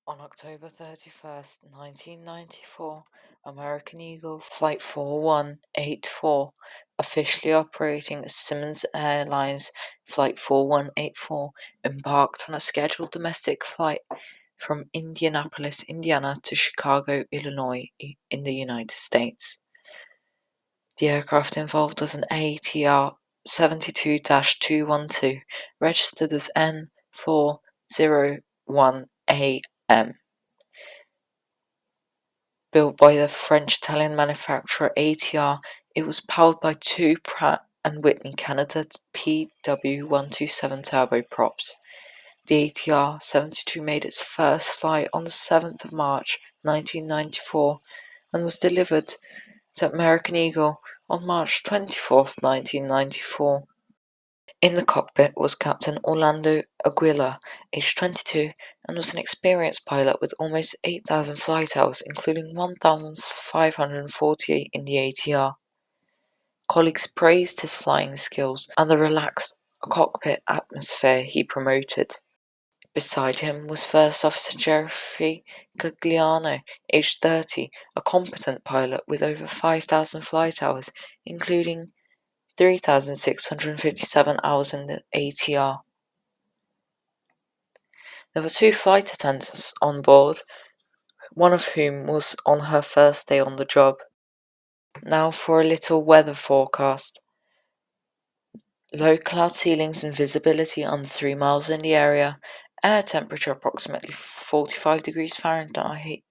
On October 31st, 1994, American Eagle Flight 4184, officially operating as Simmons Airlines Flight 4184, embarked on a scheduled domestic flight from Indianapolis, Indiana to Chicago, Illinois, in the United States. The aircraft involved was an ATR 72-212, registered as N401AM. Built by the French-Italian manufacturer ATR, it was powered by two Pratt & Whitney Canada PW127 turboprops. The ATR 72 made its first flight on the 7th of March 1994 and was delivered to American Eagle on March 24th, 1994. In the cockpit was Captain Orlando Aguilar, aged 22, and was an experienced pilot with almost 8,000 flight hours, including 1,548 in the ATR. Colleagues praised his flying skills and the relaxed cockpit atmosphere he promoted. Beside him was First Officer Jeffrey Gagliano, aged 30, a competent pilot with over 5,000 flight hours, including 3,657 hours in the ATR. There were two flight attendants on board, one of whom was on her first day on the job. Now for a little weather forecast. Low cloud ceilings and visibility under 3 miles in the area. Air temperature approximately 45 degrees Fahrenheit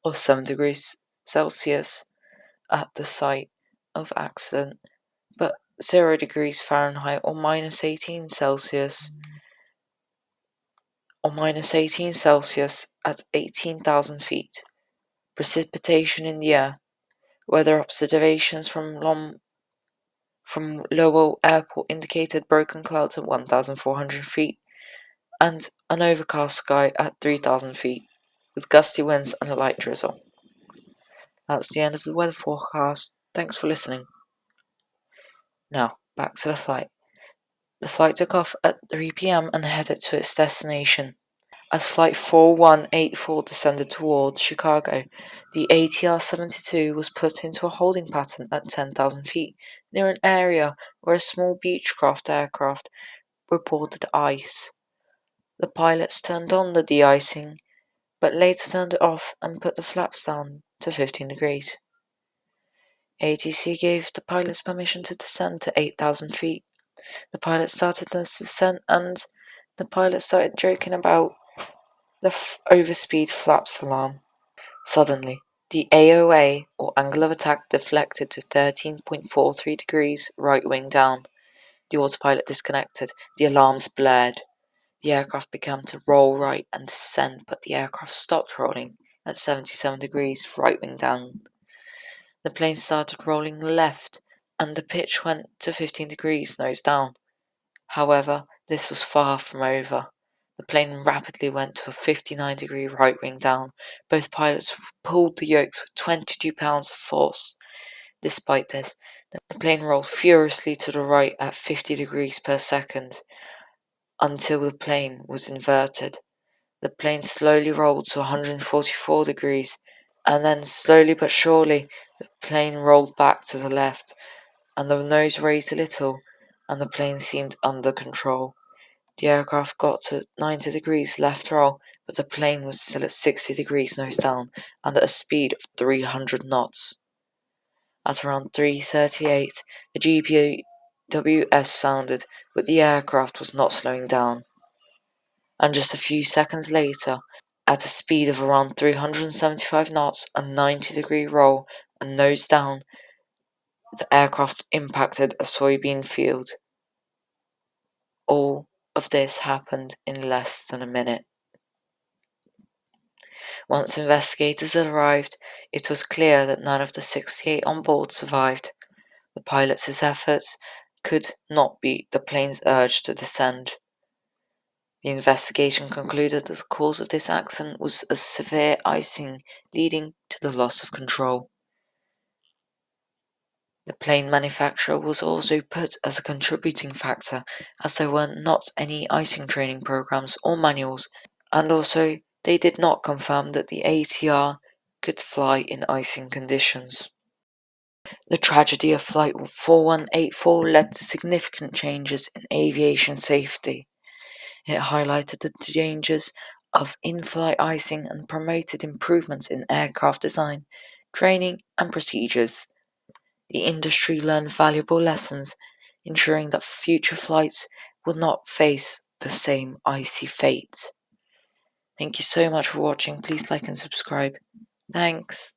or 7 degrees Celsius at the site of accident, but 0 degrees Fahrenheit or minus 18 Celsius at 18,000 feet. Precipitation in the air. Weather observations from Lowell Airport indicated broken clouds at 1,400 feet and an overcast sky at 3,000 feet, with gusty winds and a light drizzle. That's the end of the weather forecast. Thanks for listening. Now, back to the flight. The flight took off at 3 p.m. and headed to its destination. As Flight 4184 descended towards Chicago, the ATR-72 was put into a holding pattern at 10,000 feet, near an area where a small Beechcraft aircraft reported ice. The pilots turned on the de-icing, but later turned it off and put the flaps down to 15 degrees. ATC gave the pilots permission to descend to 8,000 feet. The pilots started the descent and the pilots started joking about the overspeed flaps alarm. Suddenly, the AOA, or angle of attack, deflected to 13.43 degrees right wing down. The autopilot disconnected. The alarms blared. The aircraft began to roll right and descend, but the aircraft stopped rolling at 77 degrees right wing down. The plane started rolling left, and the pitch went to 15 degrees nose down. However, this was far from over. The plane rapidly went to a 59-degree right wing down. Both pilots pulled the yokes with 22 pounds of force. Despite this, the plane rolled furiously to the right at 50 degrees per second until the plane was inverted. The plane slowly rolled to 144 degrees, and then slowly but surely the plane rolled back to the left, and the nose raised a little, and the plane seemed under control. The aircraft got to 90 degrees left roll, but the plane was still at 60 degrees nose down and at a speed of 300 knots. At around 3:38, a GPWS sounded, but the aircraft was not slowing down. And just a few seconds later, at a speed of around 375 knots and 90-degree roll and nose down, the aircraft impacted a soybean field. All of this happened in less than a minute. Once investigators arrived, it was clear that none of the 68 on board survived. The pilots' efforts could not beat the plane's urge to descend. The investigation concluded that the cause of this accident was a severe icing leading to the loss of control. The plane manufacturer was also put as a contributing factor, as there were not any icing training programs or manuals, and also They did not confirm that the ATR could fly in icing conditions. The tragedy of Flight 4184 led to significant changes in aviation safety. It highlighted the dangers of in-flight icing and promoted improvements in aircraft design, training, and procedures. The industry learned valuable lessons, ensuring that future flights will not face the same icy fate. Thank you so much for watching. Please like and subscribe. Thanks.